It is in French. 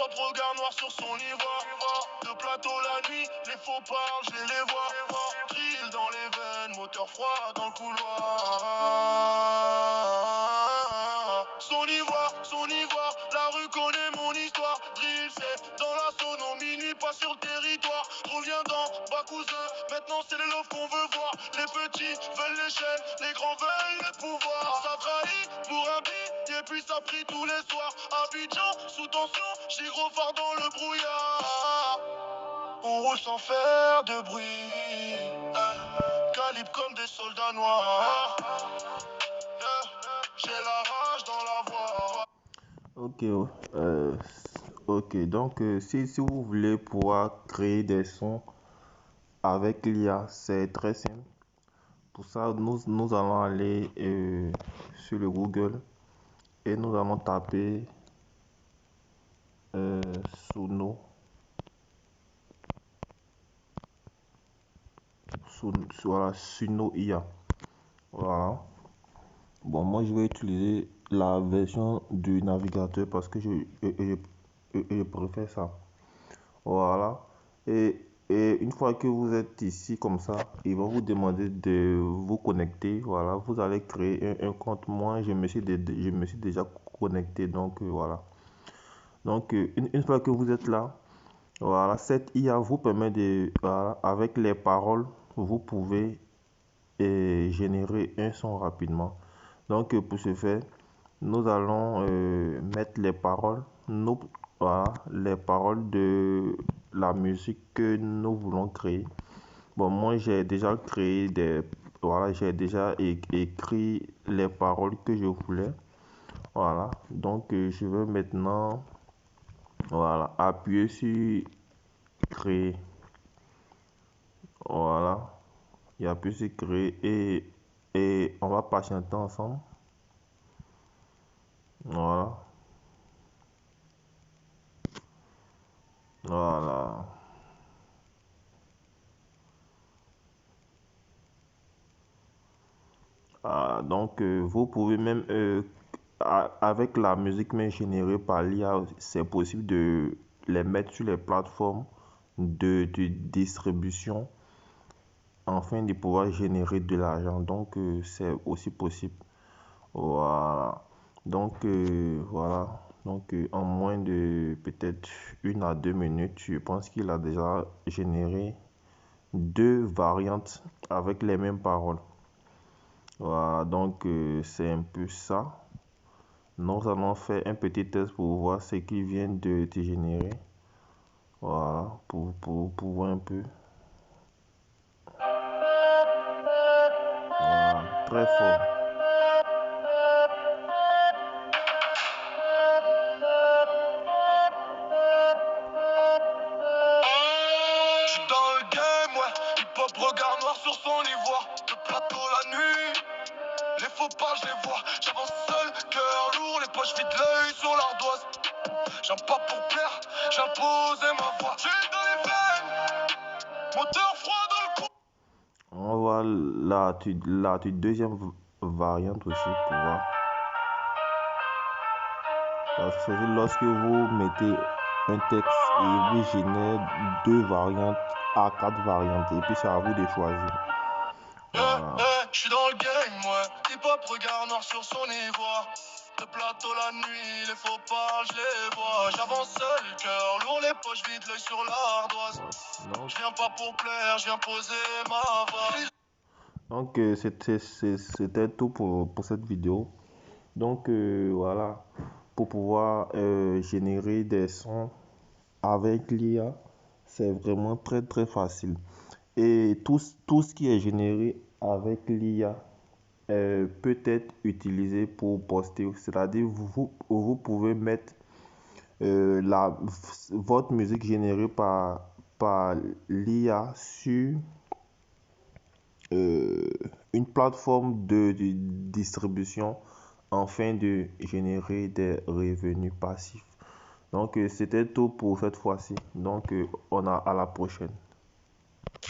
hip-hop regard noir sur son ivoire. De plateau la nuit, les faux parlent, je les vois. Drill dans les veines, moteur froid dans le couloir. Son ivoire, la rue connaît mon histoire. Drill c'est dans la zone, au minuit, pas sur le territoire. Reviens dans bas cousin, maintenant c'est les love qu'on veut voir. Les petits veulent les chaînes, les grands veulent le pouvoir. Ça trahit pour un billet, puis ça prie tous les soirs. Abidjan, sous tension, j'ai gros phare dans le brouillard. On roule sans faire de bruit, calibre comme des soldats noirs. J'ai la rage dans la voix. Ok, donc si vous voulez pouvoir créer des sons avec l'IA, c'est très simple. Pour ça, nous allons aller sur le Google et nous allons taper Suno. Voilà, Suno IA. Voilà. Bon, moi je vais utiliser la version du navigateur parce que je préfère ça. Voilà. Et une fois que vous êtes ici comme ça, il va vous demander de vous connecter. Voilà, vous allez créer un compte. Moi, je me suis déjà connecté. Donc, voilà. Donc, une fois que vous êtes là, voilà, cette IA vous permet de, voilà, avec les paroles, vous pouvez générer un son rapidement. Donc, pour ce faire, nous allons mettre les paroles, voilà, les paroles de la musique que nous voulons créer. Bon, moi j'ai déjà créé voilà, j'ai déjà écrit les paroles que je voulais. Voilà, donc je vais maintenant, voilà, appuyer sur créer. Voilà, il appuie sur créer et on va patienter ensemble. Voilà. Voilà. Donc, vous pouvez même, avec la musique même générée par l'IA, c'est possible de les mettre sur les plateformes de distribution afin de pouvoir générer de l'argent. Donc, c'est aussi possible. Voilà. Donc, voilà. Donc, en moins de peut-être 1 à 2 minutes, je pense qu'il a déjà généré 2 variantes avec les mêmes paroles. Voilà, donc c'est un peu ça. Nous allons faire un petit test pour voir ce qui vient de te générer. Voilà, pour voir un peu. Voilà, très fort. J'suis dans le game, ouais. Hip-hop regard noir sur son ivoire. De plateau la nuit, les faux pas je les vois. J'avance seul, cœur lourd, les poches vides, l'œil sur l'ardoise. J'aime pas pour plaire, j'impose ma voix. J'suis dans les veines, moteur froid dans le cou. On va voir la deuxième variante aussi pour voir. Parce que lorsque vous mettez un texte et vous génère 2 variantes à 4 variantes et puis c'est à vous de choisir. Voilà. J'suis dans le game, ouais. Hip-hop regard noir sur son ivoire. De plateau la nuit, les faux pas, je les vois. J'avance seul, cœur lourd, les poches vides, l'œil sur l'ardoise. Je viens pas pour plaire, je viens poser ma voix. Donc, c'était tout pour cette vidéo. Donc, voilà, pour pouvoir générer des sons avec l'IA, c'est vraiment très très facile. Et tout ce qui est généré avec l'IA peut être utilisé pour poster. C'est-à-dire, vous pouvez mettre votre musique générée par l'IA sur une plateforme de distribution afin de générer des revenus passifs. Donc, c'était tout pour cette fois-ci. Donc, on a à la prochaine.